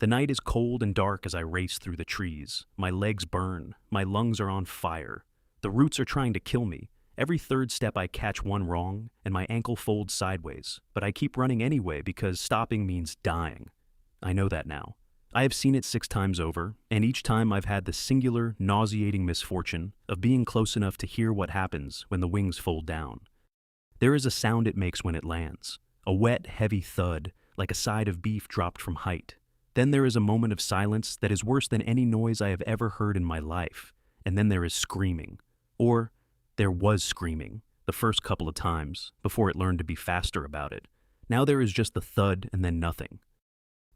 The night is cold and dark as I race through the trees. My legs burn. My lungs are on fire. The roots are trying to kill me. Every third step I catch one wrong, and my ankle folds sideways. But I keep running anyway because stopping means dying. I know that now. I have seen it 6 times over, and each time I've had the singular, nauseating misfortune of being close enough to hear what happens when the wings fold down. There is a sound it makes when it lands. A wet, heavy thud, like a side of beef dropped from height. Then there is a moment of silence that is worse than any noise I have ever heard in my life. And then there is screaming. Or, there was screaming, the first couple of times, before it learned to be faster about it. Now there is just the thud and then nothing.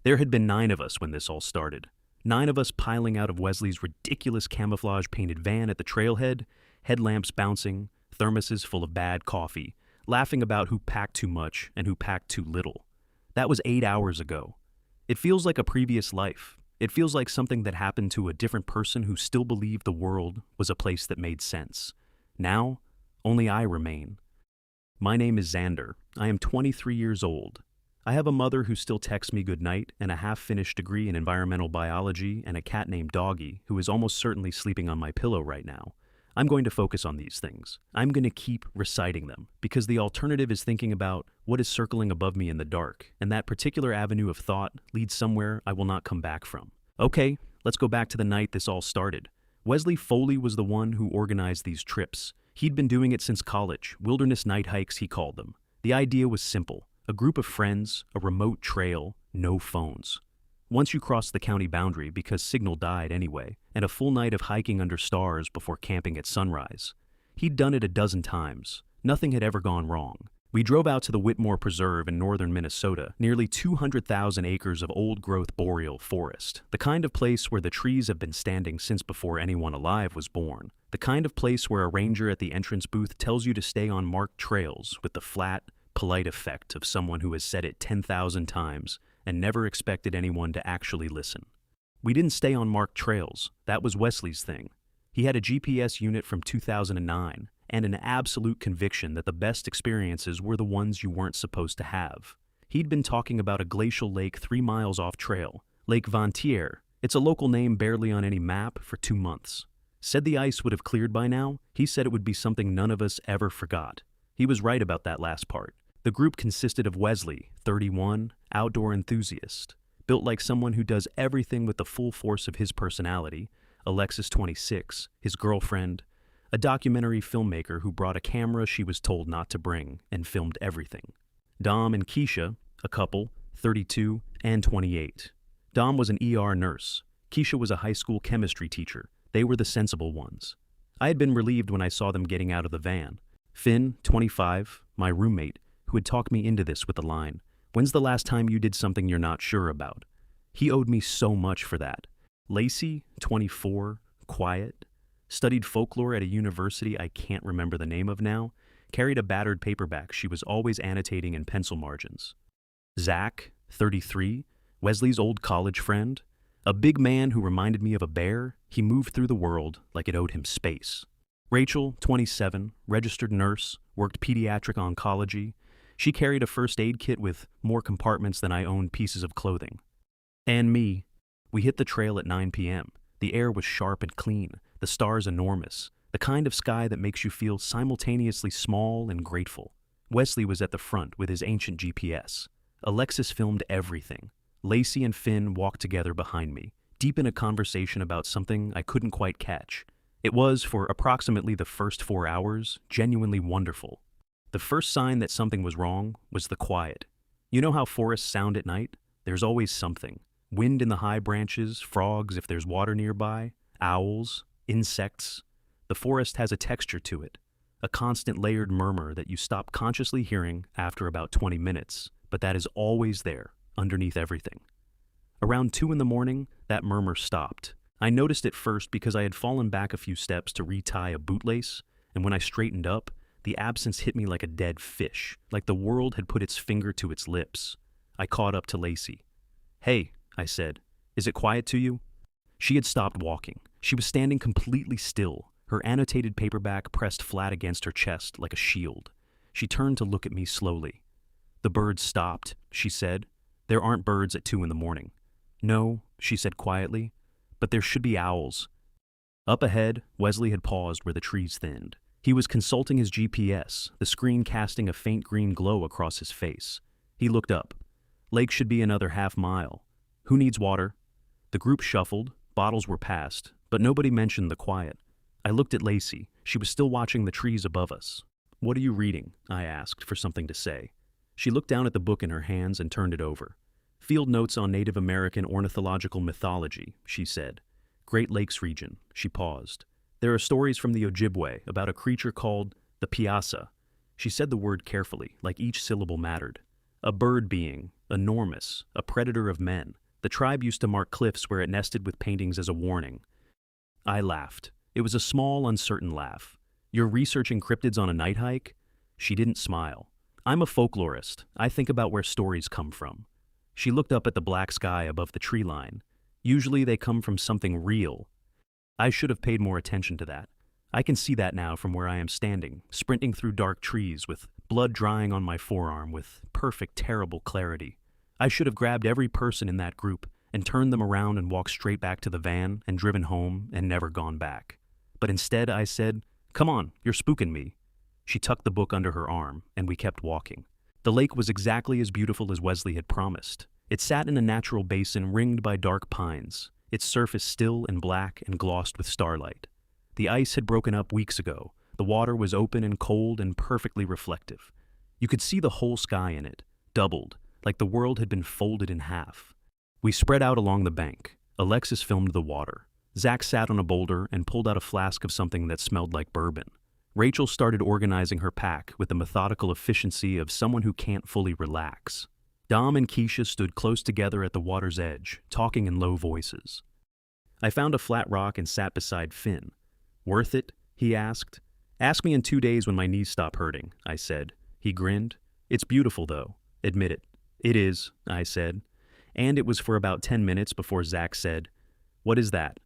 There had been 9 of us when this all started. 9 of us piling out of Wesley's ridiculous camouflage-painted van at the trailhead, headlamps bouncing, thermoses full of bad coffee, laughing about who packed too much and who packed too little. That was 8 hours ago. It feels like a previous life. It feels like something that happened to a different person who still believed the world was a place that made sense. Now, only I remain. My name is Xander. I am 23 years old. I have a mother who still texts me goodnight and a half-finished degree in environmental biology and a cat named Doggy who is almost certainly sleeping on my pillow right now. I'm going to focus on these things. I'm going to keep reciting them because the alternative is thinking about what is circling above me in the dark, and that particular avenue of thought leads somewhere I will not come back from. Okay, let's go back to the night this all started. Wesley Foley was the one who organized these trips. He'd been doing it since college, wilderness night hikes he called them. The idea was simple. A group of friends, a remote trail, no phones. Once you crossed the county boundary because signal died anyway, and a full night of hiking under stars before camping at sunrise. He'd done it a dozen times. Nothing had ever gone wrong. We drove out to the Whitmore Preserve in northern Minnesota, nearly 200,000 acres of old-growth boreal forest, the kind of place where the trees have been standing since before anyone alive was born, the kind of place where a ranger at the entrance booth tells you to stay on marked trails with the flat, polite effect of someone who has said it 10,000 times and never expected anyone to actually listen. We didn't stay on marked trails. That was Wesley's thing. He had a GPS unit from 2009 and an absolute conviction that the best experiences were the ones you weren't supposed to have. He'd been talking about a glacial lake 3 miles off trail, Lake Vantier. It's a local name barely on any map for 2 months. Said the ice would have cleared by now. He said it would be something none of us ever forgot. He was right about that last part. The group consisted of Wesley, 31, outdoor enthusiast, built like someone who does everything with the full force of his personality, Alexis, 26, his girlfriend, a documentary filmmaker who brought a camera she was told not to bring and filmed everything. Dom and Keisha, a couple, 32 and 28. Dom was an ER nurse. Keisha was a high school chemistry teacher. They were the sensible ones. I had been relieved when I saw them getting out of the van. Finn, 25, my roommate, who had talked me into this with the line, "When's the last time you did something you're not sure about?" He owed me so much for that. Lacey, 24, quiet, studied folklore at a university I can't remember the name of now, carried a battered paperback she was always annotating in pencil margins. Zach, 33, Wesley's old college friend, a big man who reminded me of a bear. He moved through the world like it owed him space. Rachel, 27, registered nurse, worked pediatric oncology. She carried a first aid kit with more compartments than I owned pieces of clothing. And me. We hit the trail at 9 p.m. The air was sharp and clean, the stars enormous, the kind of sky that makes you feel simultaneously small and grateful. Wesley was at the front with his ancient GPS. Alexis filmed everything. Lacey and Finn walked together behind me, deep in a conversation about something I couldn't quite catch. It was, for approximately the first 4 hours, genuinely wonderful. The first sign that something was wrong was the quiet. You know how forests sound at night? There's always something. Wind in the high branches, frogs if there's water nearby, owls, insects. The forest has a texture to it, a constant layered murmur that you stop consciously hearing after about 20 minutes, but that is always there, underneath everything. Around 2 in the morning, that murmur stopped. I noticed it first because I had fallen back a few steps to retie a bootlace, and when I straightened up, the absence hit me like a dead fish, like the world had put its finger to its lips. I caught up to Lacey. "Hey," I said, "is it quiet to you?" She had stopped walking. She was standing completely still, her annotated paperback pressed flat against her chest like a shield. She turned to look at me slowly. "The birds stopped," she said. "There aren't birds at 2 in the morning." No, she said quietly, but there should be owls. Up ahead, Wesley had paused where the trees thinned. He was consulting his GPS, the screen casting a faint green glow across his face. He looked up. Lake should be another half-mile. Who needs water? The group shuffled, bottles were passed, but nobody mentioned the quiet. I looked at Lacey. She was still watching the trees above us. What are you reading? I asked for something to say. She looked down at the book in her hands and turned it over. Field Notes on Native American Ornithological Mythology, she said. Great Lakes region. She paused. There are stories from the Ojibwe about a creature called the Piasa. She said the word carefully, like each syllable mattered. A bird being, enormous, a predator of men. The tribe used to mark cliffs where it nested with paintings as a warning. I laughed. It was a small, uncertain laugh. You're researching cryptids on a night hike? She didn't smile. I'm a folklorist. I think about where stories come from. She looked up at the black sky above the tree line. Usually they come from something real. I should have paid more attention to that. I can see that now from where I am standing, sprinting through dark trees with blood drying on my forearm with perfect, terrible clarity. I should have grabbed every person in that group and turned them around and walked straight back to the van and driven home and never gone back. But instead I said, "Come on, you're spooking me." She tucked the book under her arm, and we kept walking. The lake was exactly as beautiful as Wesley had promised. It sat in a natural basin ringed by dark pines, its surface still and black and glossed with starlight. The ice had broken up weeks ago. The water was open and cold and perfectly reflective. You could see the whole sky in it, doubled, like the world had been folded in half. We spread out along the bank. Alexis filmed the water. Zach sat on a boulder and pulled out a flask of something that smelled like bourbon. Rachel started organizing her pack with the methodical efficiency of someone who can't fully relax. Dom and Keisha stood close together at the water's edge, talking in low voices. I found a flat rock and sat beside Finn. "Worth it?" he asked. "Ask me in 2 days when my knees stop hurting," I said. He grinned. "It's beautiful, though. Admit it." "It is," I said. And it was for about 10 minutes before Zach said, "What is that?"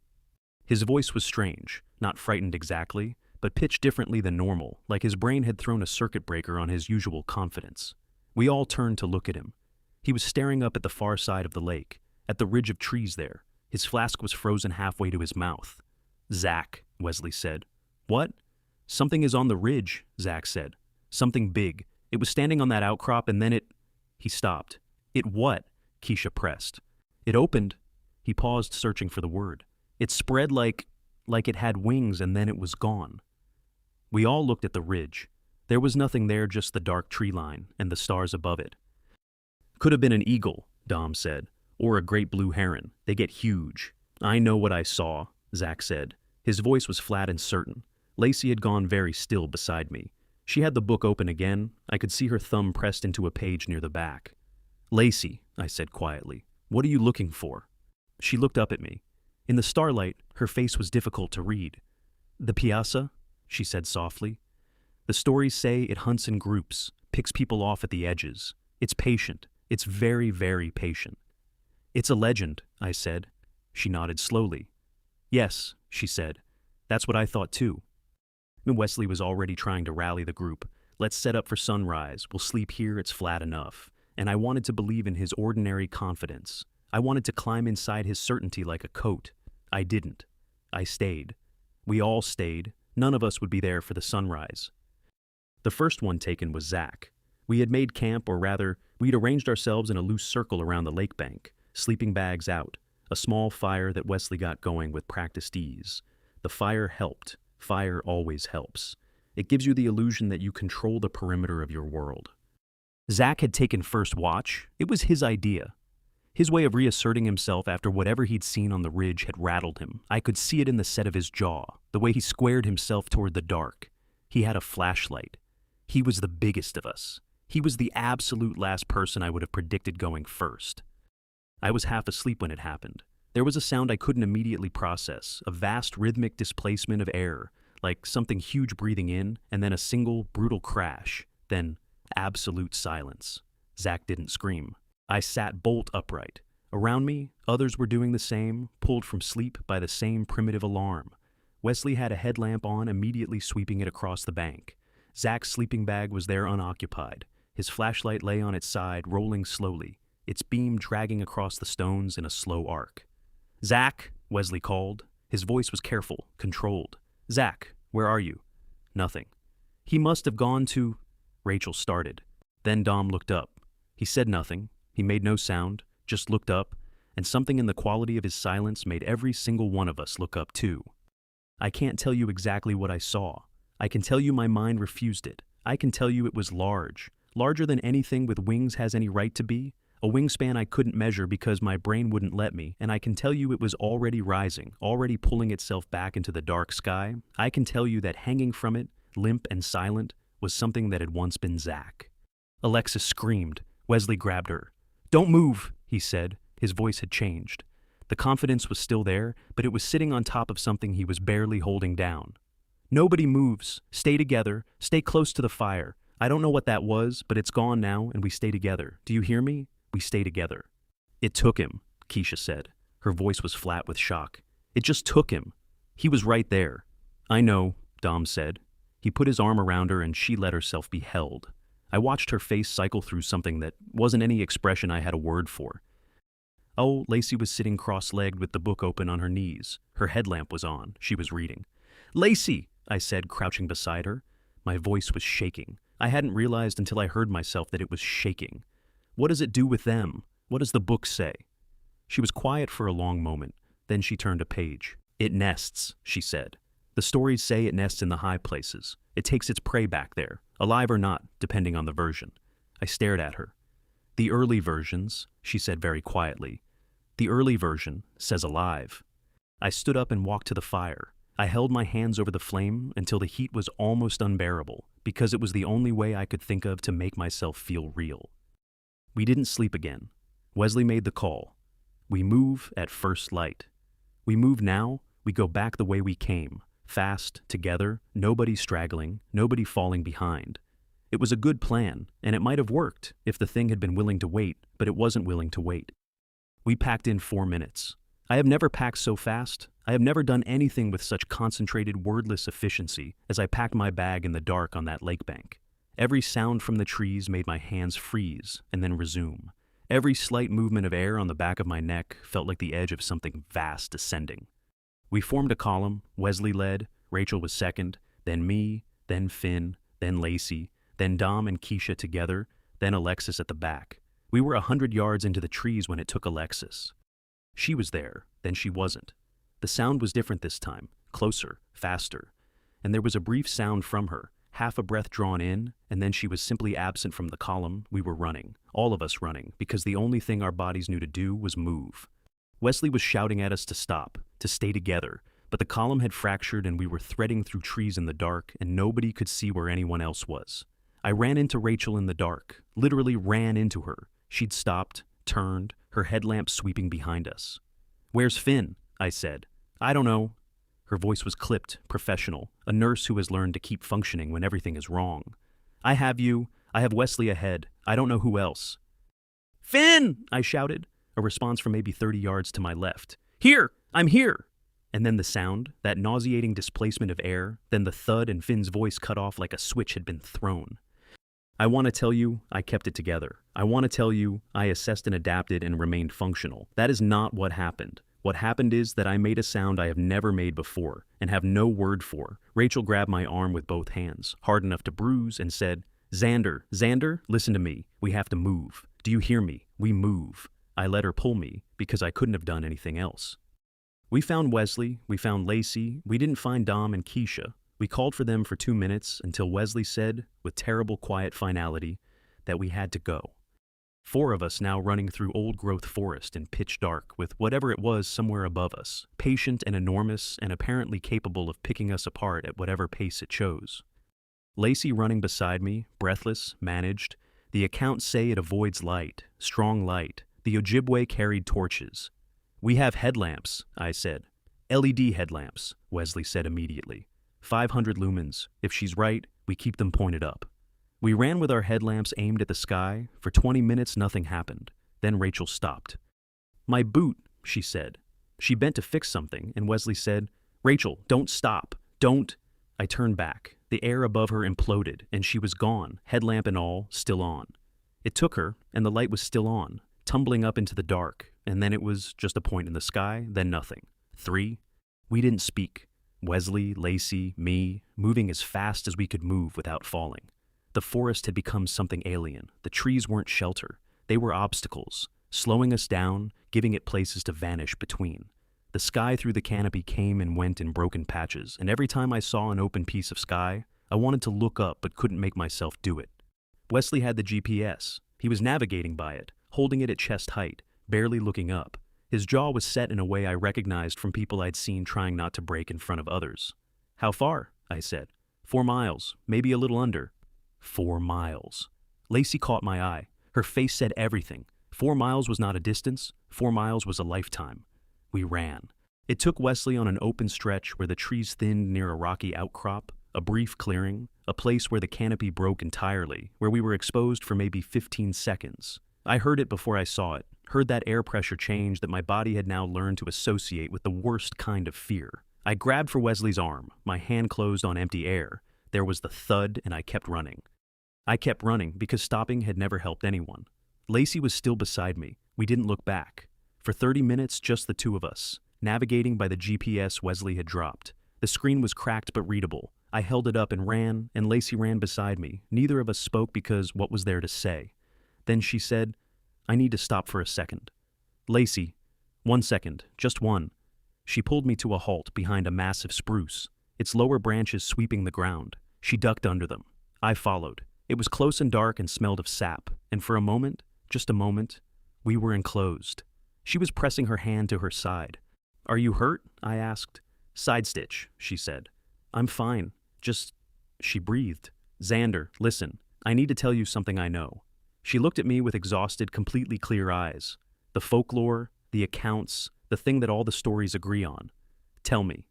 His voice was strange, not frightened exactly, but pitched differently than normal, like his brain had thrown a circuit breaker on his usual confidence. We all turned to look at him. He was staring up at the far side of the lake, at the ridge of trees there. His flask was frozen halfway to his mouth. "Zach," Wesley said. "What?" "Something is on the ridge," Zach said. "Something big. It was standing on that outcrop and then it—" He stopped. "It what?" Keisha pressed. "It opened." He paused, searching for the word. "It spread like it had wings and then it was gone." We all looked at the ridge. There was nothing there, just the dark tree line and the stars above it. "Could have been an eagle," Dom said, "or a great blue heron. They get huge." "I know what I saw," Zach said. His voice was flat and certain. Lacey had gone very still beside me. She had the book open again. I could see her thumb pressed into a page near the back. "Lacey," I said quietly, "what are you looking for?" She looked up at me. In the starlight, her face was difficult to read. "The Piasa," she said softly. "The stories say it hunts in groups, picks people off at the edges. It's patient. It's very, very patient." "It's a legend," I said. She nodded slowly. "Yes," she said. "That's what I thought too." Wesley was already trying to rally the group. "Let's set up for sunrise. We'll sleep here, it's flat enough." And I wanted to believe in his ordinary confidence. I wanted to climb inside his certainty like a coat. I didn't. I stayed. We all stayed. None of us would be there for the sunrise. The first one taken was Zach. We had made camp, or rather, we'd arranged ourselves in a loose circle around the lake bank, sleeping bags out, a small fire that Wesley got going with practiced ease. The fire helped. Fire always helps. It gives you the illusion that you control the perimeter of your world. Zach had taken first watch. It was his idea. His way of reasserting himself after whatever he'd seen on the ridge had rattled him. I could see it in the set of his jaw, the way he squared himself toward the dark. He had a flashlight. He was the biggest of us. He was the absolute last person I would have predicted going first. I was half asleep when it happened. There was a sound I couldn't immediately process, a vast rhythmic displacement of air, like something huge breathing in, and then a single, brutal crash, then absolute silence. Zach didn't scream. I sat bolt upright. Around me, others were doing the same, pulled from sleep by the same primitive alarm. Wesley had a headlamp on, immediately sweeping it across the bank. Zach's sleeping bag was there unoccupied. His flashlight lay on its side, rolling slowly. its beam dragging across the stones in a slow arc. "Zach," Wesley called. His voice was careful, controlled. "Zach, where are you?" Nothing. "He must have gone to—" Rachel started. Then Dom looked up. He said nothing. He made no sound, just looked up, and something in the quality of his silence made every single one of us look up too. "I can't tell you exactly what I saw. I can tell you my mind refused it. I can tell you it was large, larger than anything with wings has any right to be, a wingspan I couldn't measure because my brain wouldn't let me, and I can tell you it was already rising, already pulling itself back into the dark sky. I can tell you that hanging from it, limp and silent, was something that had once been Zach." Alexis screamed. Wesley grabbed her. "Don't move," he said. His voice had changed. The confidence was still there, but it was sitting on top of something he was barely holding down. "Nobody moves. Stay together. Stay close to the fire. I don't know what that was, but it's gone now, and we stay together. Do you hear me? We stay together." "It took him," Keisha said. Her voice was flat with shock. "It just took him. He was right there." "I know," Dom said. He put his arm around her and she let herself be held. I watched her face cycle through something that wasn't any expression I had a word for. Oh, Lacey was sitting cross-legged with the book open on her knees. Her headlamp was on. She was reading. "Lacey," I said, crouching beside her. My voice was shaking. I hadn't realized until I heard myself that it was shaking. "What does it do with them? What does the book say?" She was quiet for a long moment. Then she turned a page. "It nests," she said. "The stories say it nests in the high places. It takes its prey back there, alive or not, depending on the version." I stared at her. "The early versions," she said very quietly. "The early version says alive." I stood up and walked to the fire. I held my hands over the flame until the heat was almost unbearable, because it was the only way I could think of to make myself feel real. We didn't sleep again. Wesley made the call. We move at first light. We move now, we go back the way we came, fast, together, nobody straggling, nobody falling behind. It was a good plan, and it might have worked if the thing had been willing to wait, but it wasn't willing to wait. We packed in 4 minutes. I have never packed so fast. I have never done anything with such concentrated, wordless efficiency as I packed my bag in the dark on that lake bank. Every sound from the trees made my hands freeze and then resume. Every slight movement of air on the back of my neck felt like the edge of something vast descending. We formed a column. Wesley led, Rachel was second, then me, then Finn, then Lacey, then Dom and Keisha together, then Alexis at the back. We were 100 yards into the trees when it took Alexis. She was there, then she wasn't. The sound was different this time, closer, faster. And there was a brief sound from her, half a breath drawn in, and then she was simply absent from the column. We were running, all of us running, because the only thing our bodies knew to do was move. Wesley was shouting at us to stop, to stay together, but the column had fractured and we were threading through trees in the dark and nobody could see where anyone else was. I ran into Rachel in the dark, literally ran into her. She'd stopped, turned, her headlamp sweeping behind us. "Where's Finn?" I said. "I don't know." Her voice was clipped, professional, a nurse who has learned to keep functioning when everything is wrong. "I have you. I have Wesley ahead. I don't know who else." "Finn!" I shouted, a response from maybe 30 yards to my left. "Here! I'm here!" And then the sound, that nauseating displacement of air, then the thud and Finn's voice cut off like a switch had been thrown. "I want to tell you, I kept it together. I want to tell you, I assessed and adapted and remained functional. That is not what happened. What happened is that I made a sound I have never made before and have no word for." Rachel grabbed my arm with both hands, hard enough to bruise, and said, "Xander, Xander, listen to me. We have to move. Do you hear me? We move." I let her pull me because I couldn't have done anything else. We found Wesley, we found Lacey, we didn't find Dom and Keisha. We called for them for 2 minutes until Wesley said, with terrible quiet finality, that we had to go. 4 of us now running through old-growth forest in pitch dark with whatever it was somewhere above us, patient and enormous and apparently capable of picking us apart at whatever pace it chose. Lacey running beside me, breathless, managed. The accounts say it avoids light, strong light. The Ojibwe carried torches. "We have headlamps," I said. "LED headlamps," Wesley said immediately. 500 lumens. If she's right, we keep them pointed up. We ran with our headlamps aimed at the sky. For 20 minutes, nothing happened. Then Rachel stopped. "My boot," she said. She bent to fix something, and Wesley said, "Rachel, don't stop. Don't." I turned back. The air above her imploded, and she was gone, headlamp and all, still on. It took her, and the light was still on. tumbling up into the dark, and then it was just a point in the sky, then nothing. 3. We didn't speak. Wesley, Lacey, me, moving as fast as we could move without falling. The forest had become something alien. The trees weren't shelter. They were obstacles, slowing us down, giving it places to vanish between. The sky through the canopy came and went in broken patches, and every time I saw an open piece of sky, I wanted to look up but couldn't make myself do it. Wesley had the GPS. He was navigating by it, holding it at chest height, barely looking up. His jaw was set in a way I recognized from people I'd seen trying not to break in front of others. "How far?" I said. 4 miles, maybe a little under. 4 miles. Lacey caught my eye. Her face said everything. 4 miles was not a distance. 4 miles was a lifetime. We ran. It took Wesley on an open stretch where the trees thinned near a rocky outcrop, a brief clearing, a place where the canopy broke entirely, where we were exposed for maybe 15 seconds. I heard it before I saw it, heard that air pressure change that my body had now learned to associate with the worst kind of fear. I grabbed for Wesley's arm, my hand closed on empty air. There was the thud, and I kept running. I kept running because stopping had never helped anyone. Lacey was still beside me. We didn't look back. For 30 minutes, just the two of us, navigating by the GPS Wesley had dropped. The screen was cracked but readable. I held it up and ran, and Lacey ran beside me. Neither of us spoke because what was there to say? Then she said, "I need to stop for a second." "Lacey, 1 second, just one." She pulled me to a halt behind a massive spruce, its lower branches sweeping the ground. She ducked under them. I followed. It was close and dark and smelled of sap, and for a moment, just a moment, we were enclosed. She was pressing her hand to her side. "Are you hurt?" I asked. "Side stitch," she said. "I'm fine. Just..." She breathed. "Xander, listen. I need to tell you something I know." She looked at me with exhausted, completely clear eyes. The folklore, the accounts, the thing that all the stories agree on. "Tell me."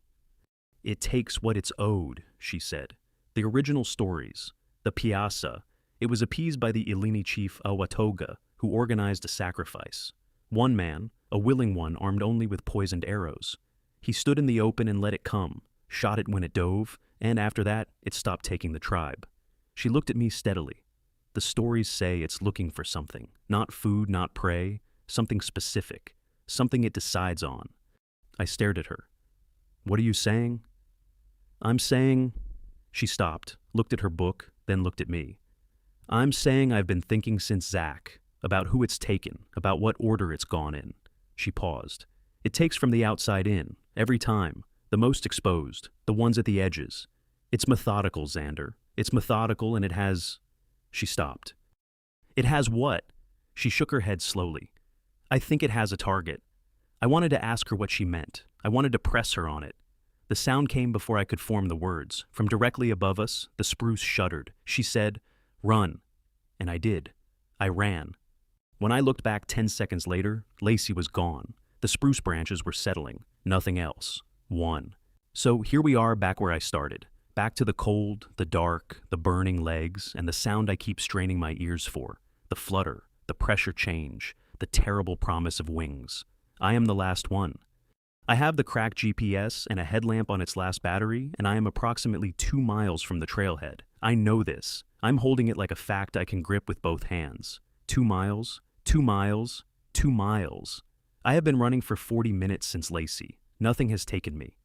"It takes what it's owed," she said. "The original stories. The Piazza. It was appeased by the Ilini chief Awatoga, who organized a sacrifice. One man, a willing one armed only with poisoned arrows. He stood in the open and let it come, shot it when it dove, and after that, it stopped taking the tribe." She looked at me steadily. "The stories say it's looking for something, not food, not prey, something specific, something it decides on." I stared at her. "What are you saying?" "I'm saying..." She stopped, looked at her book, then looked at me. "I'm saying I've been thinking since Zach, about who it's taken, about what order it's gone in." She paused. "It takes from the outside in, every time, the most exposed, the ones at the edges. It's methodical, Xander. It's methodical, and it has..." She stopped. "It has what?" She shook her head slowly. "I think it has a target." I wanted to ask her what she meant. I wanted to press her on it. The sound came before I could form the words. From directly above us, the spruce shuddered. She said, "Run." And I did. I ran. When I looked back 10 seconds later, Lacey was gone. The spruce branches were settling. Nothing else. One. So here we are back where I started. Back to the cold, the dark, the burning legs, and the sound I keep straining my ears for. The flutter, the pressure change, the terrible promise of wings. I am the last one. I have the cracked GPS and a headlamp on its last battery, and I am approximately 2 miles from the trailhead. I know this. I'm holding it like a fact I can grip with both hands. 2 miles, 2 miles, 2 miles. I have been running for 40 minutes since Lacey. Nothing has taken me.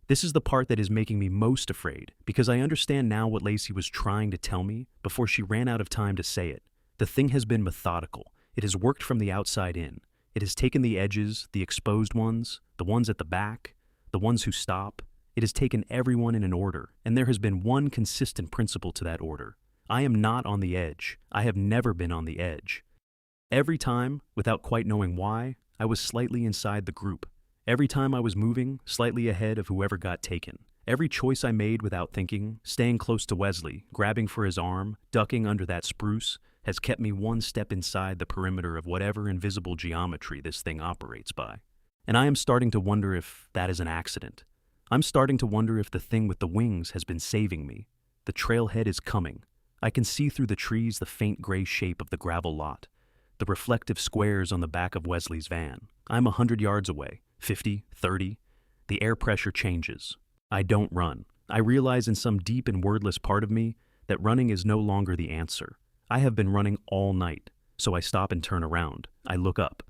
This is the part that is making me most afraid, because I understand now what Lacey was trying to tell me before she ran out of time to say it. The thing has been methodical. It has worked from the outside in. It has taken the edges, the exposed ones, the ones at the back, the ones who stop. It has taken everyone in an order, and there has been one consistent principle to that order. I am not on the edge. I have never been on the edge. Every time, without quite knowing why, I was slightly inside the group. Every time I was moving, slightly ahead of whoever got taken. Every choice I made without thinking, staying close to Wesley, grabbing for his arm, ducking under that spruce, has kept me one step inside the perimeter of whatever invisible geometry this thing operates by. And I am starting to wonder if that is an accident. I'm starting to wonder if the thing with the wings has been saving me. The trailhead is coming. I can see through the trees the faint gray shape of the gravel lot, the reflective squares on the back of Wesley's van. I'm 100 yards away, 50, 30. The air pressure changes. I don't run. I realize in some deep and wordless part of me that running is no longer the answer. I have been running all night. so I stop and turn around. I look up.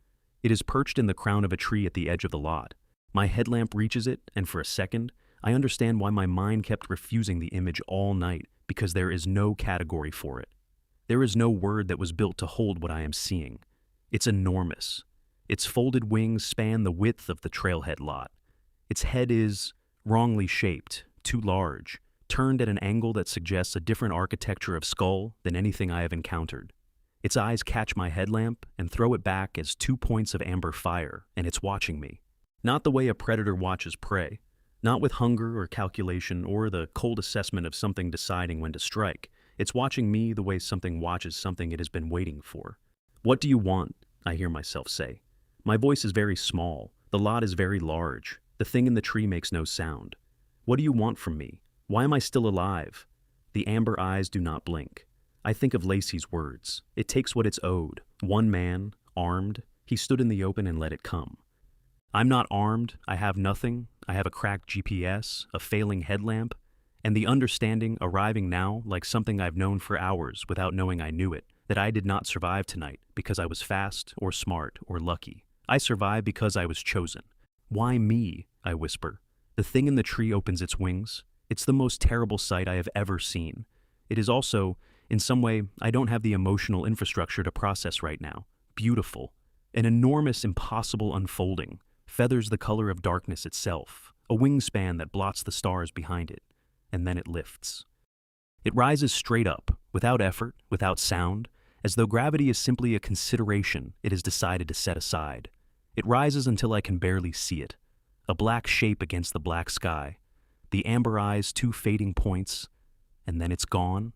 It is perched in the crown of a tree at the edge of the lot. My headlamp reaches it, and for a second, I understand why my mind kept refusing the image all night, because there is no category for it. There is no word that was built to hold what I am seeing. It's enormous. Its folded wings span the width of the trailhead lot. Its head is wrongly shaped, too large, turned at an angle that suggests a different architecture of skull than anything I have encountered. Its eyes catch my headlamp and throw it back as 2 points of amber fire, and it's watching me. Not the way a predator watches prey, not with hunger or calculation or the cold assessment of something deciding when to strike. It's watching me the way something watches something it has been waiting for. "What do you want?" I hear myself say. My voice is very small. The lot is very large. The thing in the tree makes no sound. "What do you want from me? Why am I still alive?" The amber eyes do not blink. I think of Lacey's words. It takes what it's owed. One man, armed, he stood in the open and let it come. I'm not armed. I have nothing. I have a cracked GPS, a failing headlamp, and the understanding arriving now like something I've known for hours without knowing I knew it, that I did not survive tonight because I was fast or smart or lucky. I survived because I was chosen. "Why me?" I whisper. The thing in the tree opens its wings. It's the most terrible sight I have ever seen. It is also, in some way, I don't have the emotional infrastructure to process right now. Beautiful. An enormous, impossible unfolding. Feathers the color of darkness itself. A wingspan that blots the stars behind it. And then it lifts. It rises straight up, without effort, without sound, as though gravity is simply a consideration it has decided to set aside. It rises until I can barely see it. A black shape against the black sky. The amber eyes, 2 fading points, and then it's gone.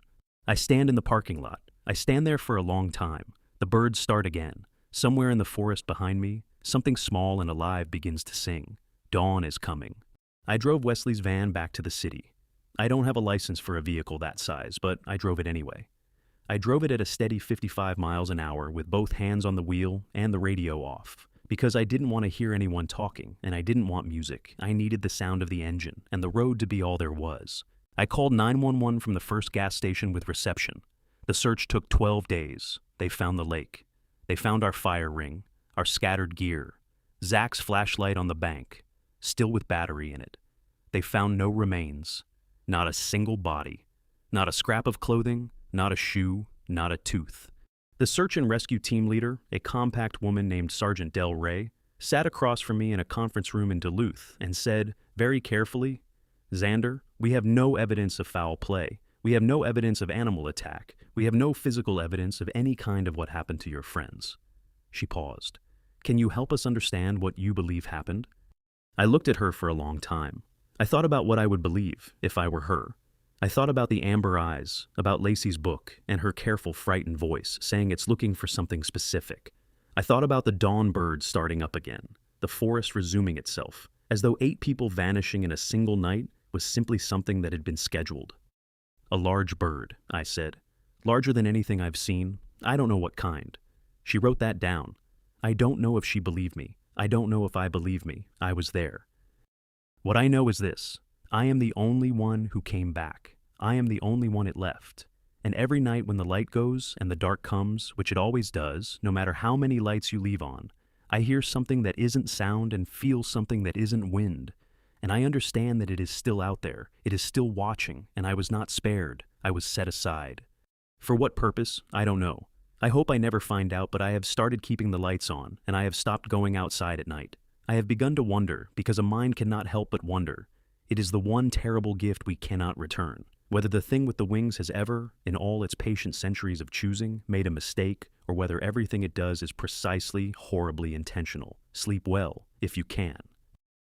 I stand in the parking lot. I stand there for a long time. The birds start again. Somewhere in the forest behind me, something small and alive begins to sing. Dawn is coming. I drove Wesley's van back to the city. I don't have a license for a vehicle that size, but I drove it anyway. I drove it at a steady 55 miles an hour with both hands on the wheel and the radio off, because I didn't want to hear anyone talking, and I didn't want music. I needed the sound of the engine and the road to be all there was. I called 911 from the first gas station with reception. The search took 12 days. They found the lake. They found our fire ring, our scattered gear, Zach's flashlight on the bank, still with battery in it. They found no remains, not a single body, not a scrap of clothing, not a shoe, not a tooth. The search and rescue team leader, a compact woman named Sergeant Del Rey, sat across from me in a conference room in Duluth and said, very carefully, "Xander, we have no evidence of foul play. We have no evidence of animal attack. We have no physical evidence of any kind of what happened to your friends." She paused. "Can you help us understand what you believe happened?" I looked at her for a long time. I thought about what I would believe if I were her. I thought about the amber eyes, about Lacey's book, and her careful, frightened voice saying it's looking for something specific. I thought about the dawn bird starting up again, the forest resuming itself, as though 8 people vanishing in a single night was simply something that had been scheduled. "A large bird," I said. "Larger than anything I've seen. I don't know what kind." She wrote that down. I don't know if she believed me. I don't know if I believe me. I was there. What I know is this. I am the only one who came back. I am the only one it left. And every night when the light goes and the dark comes, which it always does, no matter how many lights you leave on, I hear something that isn't sound and feel something that isn't wind. And I understand that it is still out there. It is still watching, and I was not spared. I was set aside. For what purpose? I don't know. I hope I never find out, but I have started keeping the lights on, and I have stopped going outside at night. I have begun to wonder, because a mind cannot help but wonder. It is the one terrible gift we cannot return. Whether the thing with the wings has ever, in all its patient centuries of choosing, made a mistake, or whether everything it does is precisely, horribly intentional. Sleep well, if you can.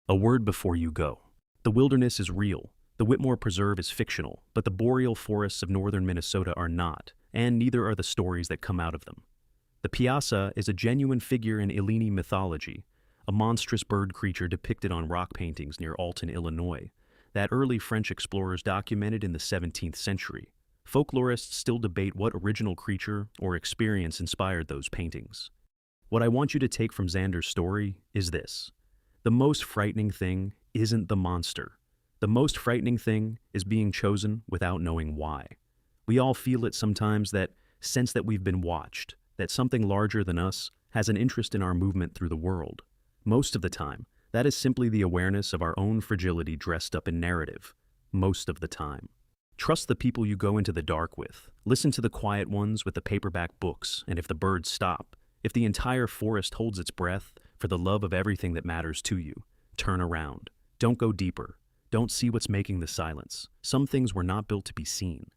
A word before you go. The wilderness is real. The Whitmore Preserve is fictional, but the boreal forests of northern Minnesota are not, and neither are the stories that come out of them. The Piasa is a genuine figure in Illini mythology, a monstrous bird creature depicted on rock paintings near Alton, Illinois, that early French explorers documented in the 17th century. Folklorists still debate what original creature or experience inspired those paintings. What I want you to take from Xander's story is this. The most frightening thing isn't the monster. The most frightening thing is being chosen without knowing why. We all feel it sometimes, that sense that we've been watched, that something larger than us has an interest in our movement through the world. Most of the time, that is simply the awareness of our own fragility dressed up in narrative. Most of the time. Trust the people you go into the dark with. Listen to the quiet ones with the paperback books, and if the birds stop, if the entire forest holds its breath, for the love of everything that matters to you, turn around. Don't go deeper. Don't see what's making the silence. Some things were not built to be seen.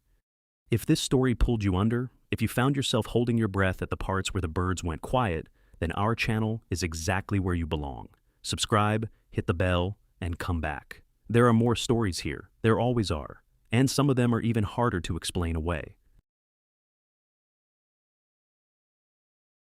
If this story pulled you under, if you found yourself holding your breath at the parts where the birds went quiet, then our channel is exactly where you belong. Subscribe, hit the bell, and come back. There are more stories here. There always are. And some of them are even harder to explain away.